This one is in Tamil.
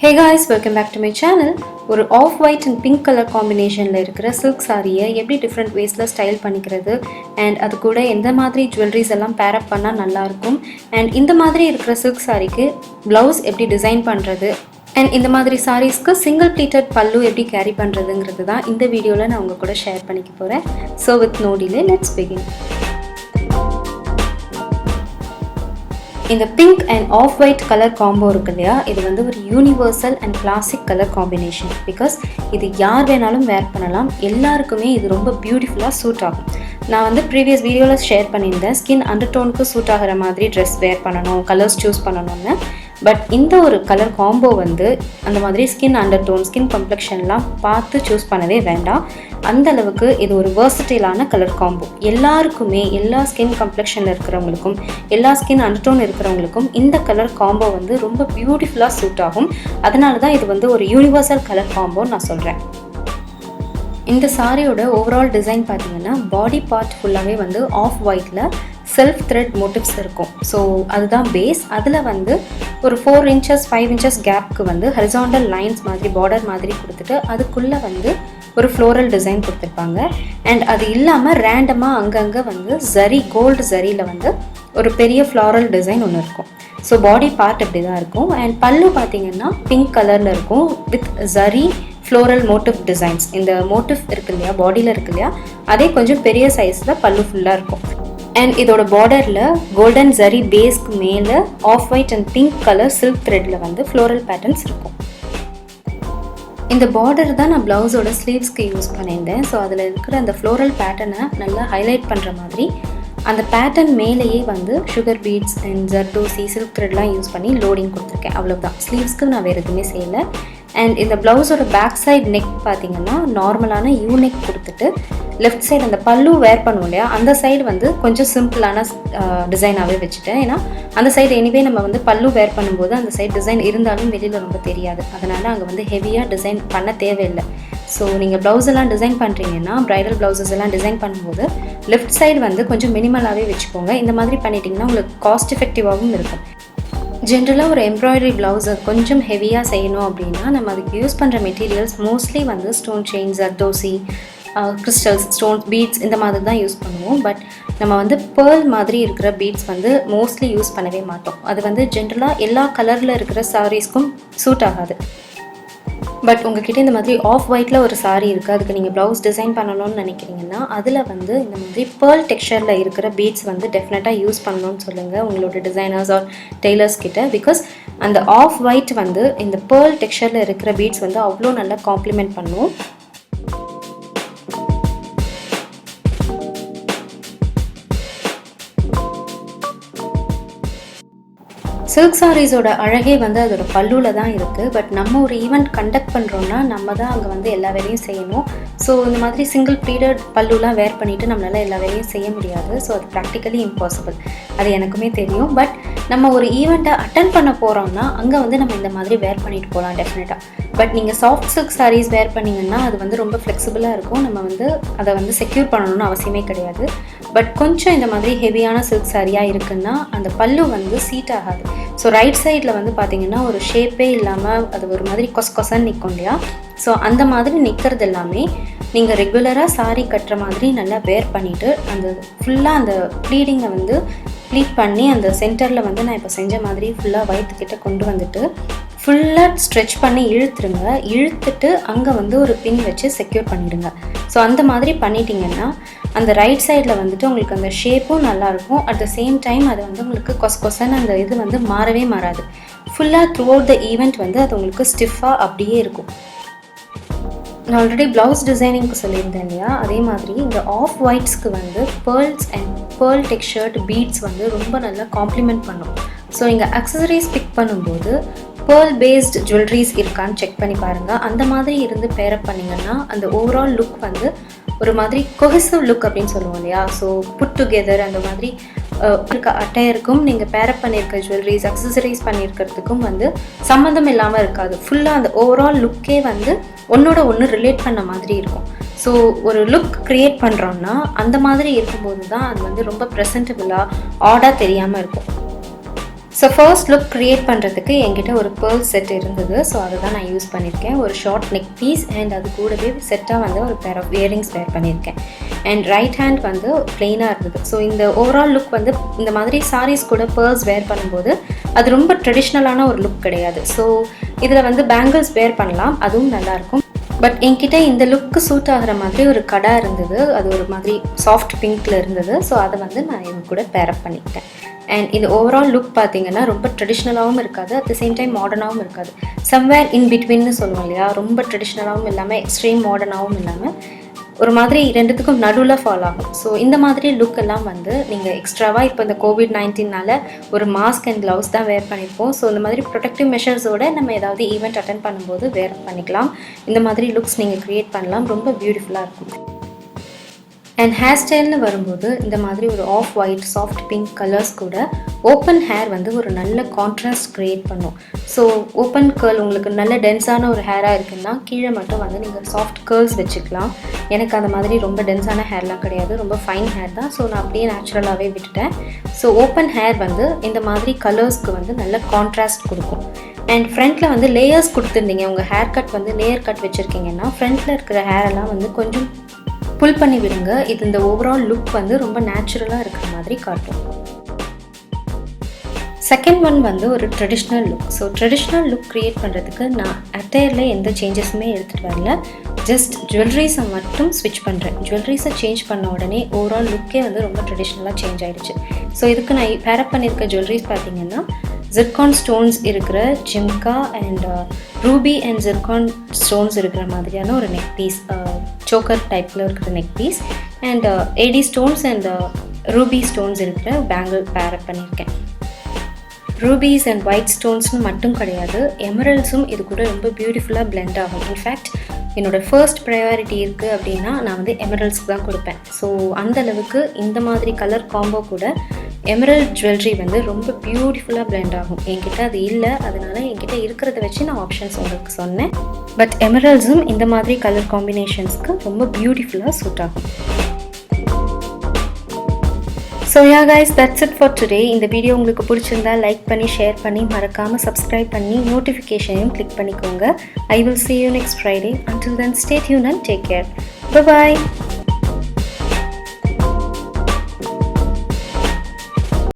Hey guys, welcome back to my channel. ஒரு off white and pink colour காம்பினேஷனில் இருக்கிற சில்க் சாரியை எப்படி டிஃப்ரெண்ட் வேஸில் ஸ்டைல் பண்ணிக்கிறது அண்ட் அது கூட எந்த மாதிரி ஜுவல்லரிஸ் எல்லாம் பேரப் பண்ணால் நல்லாயிருக்கும் அண்ட் இந்த மாதிரி இருக்கிற சில்க் சாரிக்கு ப்ளவுஸ் எப்படி டிசைன் பண்ணுறது அண்ட் இந்த மாதிரி சாரீஸ்க்கு சிங்கிள் ப்ளீட்டட் பல்லு எப்படி கேரி பண்ணுறதுங்கிறது தான் இந்த வீடியோவில் நான் உங்கள் கூட ஷேர் பண்ணிக்க போகிறேன். So with no delay let's begin. இந்த pink and off white colour combo இருக்கு இல்லையா, இது வந்து ஒரு universal and classic colour combination. Because இது யார் வேணாலும் வேர் பண்ணலாம், எல்லாருக்குமே இது ரொம்ப பியூட்டிஃபுல்லாக சூட் ஆகும். நான் வந்து ப்ரீவியஸ் வீடியோவில் ஷேர் பண்ணியிருந்தேன் ஸ்கின் அண்டர்டோனுக்கு சூட் ஆகிற மாதிரி ட்ரெஸ் வேர் பண்ணணும், கலர்ஸ் சூஸ் பண்ணணும்னு. பட் இந்த ஒரு கலர் காம்போ வந்து அந்த மாதிரி ஸ்கின் அண்டர்டோன், ஸ்கின் கம்ப்ளெக்ஷன்லாம் பார்த்து சூஸ் பண்ணவே வேண்டாம். அந்த அளவுக்கு இது ஒரு வெர்சடைலான கலர் காம்போ. எல்லாருக்குமே, எல்லா ஸ்கின் கம்ப்ளெக்ஷனில் இருக்கிறவங்களுக்கும், எல்லா ஸ்கின் அண்டர்டோன் இருக்கிறவங்களுக்கும் இந்த கலர் காம்போ வந்து ரொம்ப பியூட்டிஃபுல்லாக சூட் ஆகும். அதனால தான் இது வந்து ஒரு யூனிவர்சல் கலர் காம்போன்னு நான் சொல்கிறேன். இந்த சாரியோட ஓவரால் டிசைன் பார்த்தீங்கன்னா பாடி பார்ட் ஃபுல்லாகவே வந்து ஆஃப் ஒயிட்டில் செல்ஃப் த்ரெட் மோட்டிவ்ஸ் இருக்கும். ஸோ அதுதான் பேஸ். அதில் வந்து ஒரு 4 inches 5 inches கேப்க்கு வந்து ஹரிசாண்டல் லைன்ஸ் மாதிரி பார்டர் மாதிரி கொடுத்துட்டு அதுக்குள்ளே வந்து ஒரு ஃப்ளோரல் டிசைன் கொடுத்துருப்பாங்க. அண்ட் அது இல்லாமல் ரேண்டமாக அங்கங்கே வந்து ஜரி, கோல்டு ஜரியில் வந்து ஒரு பெரிய ஃப்ளாரல் டிசைன் ஒன்று இருக்கும். ஸோ பாடி பார்ட் இப்படி தான் இருக்கும். அண்ட் பல்லு பார்த்தீங்கன்னா பிங்க் கலரில் இருக்கும் with zari floral motive designs. இந்த மோட்டிவ் இருக்கு இல்லையா, பாடியில் இருக்கு இல்லையா, அதே கொஞ்சம் பெரிய சைஸில் பல்லு ஃபுல்லாக இருக்கும். அண்ட் இதோட பார்டரில் கோல்டன் ஜரி பேஸ்க்கு மேலே off white and pink colour silk த்ரெட்டில் வந்து ஃப்ளோரல் பேட்டர்ன்ஸ் இருக்கும். இந்த பார்டர் தான் நான் ப்ளவுஸோட ஸ்லீவ்ஸ்க்கு யூஸ் பண்ணியிருந்தேன். ஸோ அதில் இருக்கிற அந்த ஃப்ளோரல் பேட்டர்னை நல்லா ஹைலைட் பண்ணுற மாதிரி அந்த பேட்டர்ன் மேலேயே வந்து sugar beads and zardozi, silk த்ரெட்லாம் யூஸ் பண்ணி லோடிங் கொடுத்துருக்கேன். அவ்வளோதான். ஸ்லீவ்ஸ்க்கு நான் வேறு எதுவுமே செய்யலை. அண்ட் இந்த ப்ளவுஸோட பேக் சைட் நெக் பார்த்தீங்கன்னா நார்மலான யூ நெக் கொடுத்துட்டு லெஃப்ட் சைடு அந்த பல்லு வேர் பண்ணுவோம் இல்லையா, அந்த சைடு வந்து கொஞ்சம் சிம்பிளான டிசைனாகவே வச்சுட்டேன். ஏன்னா அந்த சைடு எனிவே நம்ம வந்து பல்லு வேர் பண்ணும்போது அந்த சைடு டிசைன் இருந்தாலும் வெளியில் ரொம்ப தெரியாது. அதனால் அங்கே வந்து ஹெவியாக டிசைன் பண்ண தேவையில்லை. ஸோ நீங்கள் ப்ளவுஸ் எல்லாம் டிசைன் பண்ணுறீங்கன்னா, ப்ரைடல் ப்ளவுசஸ் எல்லாம் டிசைன் பண்ணும்போது லெஃப்ட் சைடு வந்து கொஞ்சம் மினிமலாகவே வச்சுக்கோங்க. இந்த மாதிரி பண்ணிட்டீங்கன்னா உங்களுக்கு காஸ்ட் எஃபெக்டிவாகவும் இருக்கும். ஜென்ரலாக ஒரு எம்ப்ராய்டரி ப்ளவுஸை கொஞ்சம் ஹெவியாக செய்யணும் அப்படின்னா நம்ம அதுக்கு யூஸ் பண்ணுற மெட்டீரியல்ஸ் மோஸ்ட்லி வந்து stone chains, zardozi, crystals, stones, beads இந்த மாதிரி தான் யூஸ் பண்ணுவோம். பட் நம்ம வந்து பேர்ல் மாதிரி இருக்கிற பீட்ஸ் வந்து மோஸ்ட்லி யூஸ் பண்ணவே மாட்டோம். அது வந்து ஜென்ரலாக எல்லா கலரில் இருக்கிற சாரீஸ்க்கும் சூட் ஆகாது. பட் உங்ககிட்ட இந்த மாதிரி ஆஃப் ஒயிட்டில் ஒரு சாரீ இருக்குது, அதுக்கு நீங்கள் ப்ளவுஸ் டிசைன் பண்ணணும்னு நினைக்கிறீங்கன்னா அதில் வந்து இந்த மாதிரி பேர்ல் டெக்ஸ்சரில் இருக்கிற பீட்ஸ் வந்து டெஃபினட்டாக யூஸ் பண்ணணும்னு சொல்லுங்கள் உங்களோட டிசைனர்ஸ் ஆர் டெய்லர்ஸ் கிட்ட. பிகாஸ் அந்த ஆஃப் ஒயிட் வந்து இந்த பேர்ல் டெக்ஸ்சரில் இருக்கிற பீட்ஸ் வந்து அவ்வளோ நல்லா காம்ப்ளிமெண்ட் பண்ணும். சில்க் சாரீஸோட அழகே வந்து அதோட பல்லுவில் தான் இருக்குது. பட் நம்ம ஒரு ஈவெண்ட் கண்டக்ட் பண்ணுறோன்னா நம்ம தான் அங்கே வந்து எல்லா வேலையும் செய்யணும். ஸோ இந்த மாதிரி சிங்கிள் ப்ளீட்டட் பல்லுலாம் வேர் பண்ணிவிட்டு நம்மளால் எல்லா வேலையும் செய்ய முடியாது. ஸோ அது ப்ராக்டிக்கலி இம்பாசிபிள். அது எனக்குமே தெரியும். பட் நம்ம ஒரு ஈவெண்ட்டை அட்டன் பண்ண போகிறோம்னா அங்கே வந்து நம்ம இந்த மாதிரி வேர் பண்ணிட்டு போகலாம் டெஃபினட்டாக. பட் நீங்கள் சாஃப்ட் சில்க் சாரீஸ் வேர் பண்ணிங்கன்னா அது வந்து ரொம்ப ஃப்ளெக்சிபிளாக இருக்கும். நம்ம வந்து அதை வந்து செக்யூர் பண்ணணும்னு அவசியமே கிடையாது. பட் கொஞ்சம் இந்த மாதிரி ஹெவியான சில்க் சாரியாக இருக்குன்னா அந்த பல்லு வந்து சீட் ஆகாது. ஸோ ரைட் சைடில் வந்து பார்த்திங்கன்னா ஒரு ஷேப்பே இல்லாமல் அது ஒரு மாதிரி கொசன்னு நிற்கும் இல்லையா. ஸோ அந்த மாதிரி நிற்கிறது எல்லாமே நீங்கள் ரெகுலராக சாரீ கட்டுற மாதிரி நல்லா வேர் பண்ணிவிட்டு அந்த ஃபுல்லாக அந்த ப்ளீடிங்கை வந்து ப்ளீட் பண்ணி அந்த சென்டரில் வந்து நான் இப்போ செஞ்ச மாதிரி ஃபுல்லாக வயிற்றுக்கிட்ட கொண்டு வந்துட்டு ஃபுல்லாக ஸ்ட்ரெச் பண்ணி இழுத்துட்டு அங்கே வந்து ஒரு பின் வச்சு செக்யூர் பண்ணிவிடுங்க. ஸோ அந்த மாதிரி பண்ணிட்டீங்கன்னா அந்த ரைட் சைடில் வந்துட்டு உங்களுக்கு அந்த ஷேப்பும் நல்லாயிருக்கும். அட் த சேம் டைம் அது வந்து உங்களுக்கு கொசன்னு அந்த இது வந்து மாறவே மாறாது. ஃபுல்லாக த்ரூ அவுட் த ஈவெண்ட் வந்து அது உங்களுக்கு ஸ்டிஃபாக அப்படியே இருக்கும். நான் ஆல்ரெடி ப்ளவுஸ் டிசைனிங்க்கு சொல்லியிருந்தேன் இல்லையா, அதே மாதிரி இந்த ஆஃப் ஒயிட்ஸ்க்கு வந்து பேர்ல்ஸ் அண்ட் பேர்ல் டெக்ஸ்சர்ட் பீட்ஸ் வந்து ரொம்ப நல்லா காம்ப்ளிமெண்ட் பண்ணும். ஸோ நீங்கள் அக்சசரிஸ் பிக் பண்ணும்போது பேர்ல் பேஸ்ட் ஜுவல்லரிஸ் இருக்கான்னு செக் பண்ணி பாருங்கள். அந்த மாதிரி இருந்து பேரப் பண்ணிங்கன்னா அந்த ஓவரால் லுக் வந்து ஒரு மாதிரி கொஹெசிவ் லுக் அப்படின்னு சொல்லுவோம் இல்லையா. ஸோ புட் டுகெதர் அந்த மாதிரி அட்டையருக்கும் நீங்கள் பேரப் பண்ணியிருக்க ஜுவல்லரிஸ், அக்சசரிஸ் பண்ணியிருக்கிறதுக்கும் வந்து சம்மந்தம் இல்லாமல் இருக்காது. ஃபுல்லாக அந்த ஓவரால் லுக்கே வந்து ஒன்றோட ஒன்று ரிலேட் பண்ண மாதிரி இருக்கும். ஸோ ஒரு லுக் க்ரியேட் பண்ணுறோன்னா அந்த மாதிரி இருக்கும்போது தான் அது வந்து ரொம்ப ப்ரெசன்டபுளாக ஆடாக தெரியாமல் இருக்கும். ஸோ ஃபர்ஸ்ட் லுக் க்ரியேட் பண்ணுறதுக்கு என்கிட்ட ஒரு பேர்ல் செட் இருந்தது. ஸோ அதை தான் நான் யூஸ் பண்ணியிருக்கேன். ஒரு ஷார்ட் நெக் பீஸ் அண்ட் அது கூடவே செட்டாக வந்து ஒரு பேர் ஆஃப் இயரிங்ஸ் வேர் பண்ணியிருக்கேன். அண்ட் ரைட் ஹேண்ட் வந்து பிளெயினாக இருந்தது. ஸோ இந்த ஓவரால் லுக் வந்து இந்த மாதிரி சாரீஸ் கூட பேர்ல்ஸ் வேர் பண்ணும்போது அது ரொம்ப ட்ரெடிஷ்னலான ஒரு லுக் கிடையாது. ஸோ இதில் வந்து பேங்கிள்ஸ் வேர் பண்ணலாம், அதுவும் நல்லாயிருக்கும். பட் என்கிட்ட இந்த லுக்கு சூட் ஆகிற மாதிரி ஒரு கடா இருந்தது. அது ஒரு மாதிரி சாஃப்ட் பிங்க்கில் இருந்தது. ஸோ அதை வந்து நான் இவங்க கூட பேரப் பண்ணிக்கிட்டேன். அண்ட் இது ஓவரால் லுக் பார்த்தீங்கன்னா ரொம்ப ட்ரெடிஷ்னலாகவும் இருக்காது, அட் த சேம் டைம் மாடர்னாகவும் இருக்காது. சம்வேர் இன் பிட்வீன்னு சொல்லுவோம் இல்லையா, ரொம்ப ட்ரெடிஷ்னலாகவும் இல்லாமல் எக்ஸ்ட்ரீம் மாடர்னாகவும் இல்லாமல் ஒரு மாதிரி ரெண்டுத்துக்கும் நடுவில் ஃபாலோ ஆகும். ஸோ இந்த மாதிரி லுக் எல்லாம் வந்து நீங்கள் எக்ஸ்ட்ராவாக இப்போ இந்த COVID-19னால ஒரு மாஸ்க் அண்ட் க்ளவுஸ் தான் வேர் பண்ணியிருப்போம். ஸோ இந்த மாதிரி ப்ரொடெக்டிவ் மெஷர்ஸோடு நம்ம ஏதாவது ஈவெண்ட் அட்டென்ட் பண்ணும்போது வேர் பண்ணிக்கலாம். இந்த மாதிரி லுக்ஸ் நீங்கள் க்ரியேட் பண்ணலாம், ரொம்ப பியூட்டிஃபுல்லாக இருக்கும். அண்ட் ஹேர் ஸ்டைல்னு வரும்போது இந்த மாதிரி ஒரு off white soft pink colours கூட ஓப்பன் ஹேர் வந்து ஒரு நல்ல கான்ட்ராஸ்ட் க்ரியேட் பண்ணும். ஸோ ஓப்பன் கேர்ள் உங்களுக்கு நல்ல டென்ஸான ஒரு ஹேராக இருக்குன்னா கீழே மட்டும் வந்து நீங்கள் சாஃப்ட் கேர்ள்ஸ் வச்சுக்கலாம். எனக்கு அந்த மாதிரி ரொம்ப டென்ஸான ஹேர்லாம் கிடையாது, ரொம்ப ஃபைன் ஹேர் தான். ஸோ நான் அப்படியே நேச்சுரலாகவே விட்டுட்டேன். ஸோ ஓப்பன் ஹேர் வந்து இந்த மாதிரி கலர்ஸ்க்கு வந்து நல்ல கான்ட்ராஸ்ட் கொடுக்கும். அண்ட் ஃப்ரண்ட்டில் வந்து லேயர்ஸ் கொடுத்துருந்தீங்க, உங்கள் ஹேர் கட் வந்து லேயர் கட் வச்சுருக்கீங்கன்னா ஃப்ரண்ட்டில் இருக்கிற ஹேரெல்லாம் வந்து கொஞ்சம் புல் பண்ணி விடுங்க. இது இந்த ஓவரால் லுக் வந்து ரொம்ப நேச்சுரலாக இருக்கிற மாதிரி காட்டும். செகண்ட் ஒன் வந்து ஒரு traditional look. So traditional look create பண்ணுறதுக்கு நான் அட்டையரில் எந்த சேஞ்சஸுமே எடுத்துகிட்டு வரல, ஜஸ்ட் ஜுவல்லரிஸை மட்டும் ஸ்விட்ச் பண்ணுறேன். ஜுவல்லரிஸை சேஞ்ச் பண்ண உடனே ஓவரால் லுக்கே வந்து ரொம்ப ட்ரெடிஷ்னலாக சேஞ்ச் ஆகிடுச்சு. ஸோ இதுக்கு நான் பேரப் பண்ணியிருக்க ஜுவல்லரிஸ் பார்த்தீங்கன்னா ஜிர்கான் ஸ்டோன்ஸ் இருக்கிற jhumka and ruby and zircon stones இருக்கிற மாதிரியான ஒரு நெக் பீஸ், சோக்கர் டைப்பில் இருக்கிற neck piece and AD stones and ruby stones இருக்கிற பேங்கிள் பேரப் பண்ணியிருக்கேன். ரூபீஸ் அண்ட் ஒயிட் ஸ்டோன்ஸ்னு மட்டும் கிடையாது, எமரல்ஸும் இது கூட ரொம்ப பியூட்டிஃபுல்லாக பிளெண்ட் ஆகும். இன்ஃபேக்ட் என்னோடய ஃபர்ஸ்ட் ப்ரையாரிட்டி இருக்குது அப்படின்னா நான் வந்து எமரல்ஸ்க்கு தான் கொடுப்பேன். ஸோ அந்தளவுக்கு இந்த மாதிரி கலர் காம்போ கூட எமரல்ட் ஜுவல்லரி வந்து ரொம்ப பியூட்டிஃபுல்லாக பிளெண்ட் ஆகும். என்கிட்ட அது இல்லை, அதனால் என்கிட்ட இருக்கிறத வச்சு நான் ஆப்ஷன்ஸ் உங்களுக்கு சொன்னேன். பட் எமரல்ஸும் இந்த மாதிரி கலர் காம்பினேஷன்ஸ்க்கு ரொம்ப பியூட்டிஃபுல்லாக சூட் ஆகும். So yeah guys, that's it for today. இந்த வீடியோ உங்களுக்கு பிடிச்சிருந்தா லைக் பண்ணி ஷேர் பண்ணி மறக்காமல் சப்ஸ்கிரைப் பண்ணி நோட்டிஃபிகேஷனையும் கிளிக் பண்ணிக்கோங்க. I will see you next Friday. Until then, stay tuned and take care. Bye-bye.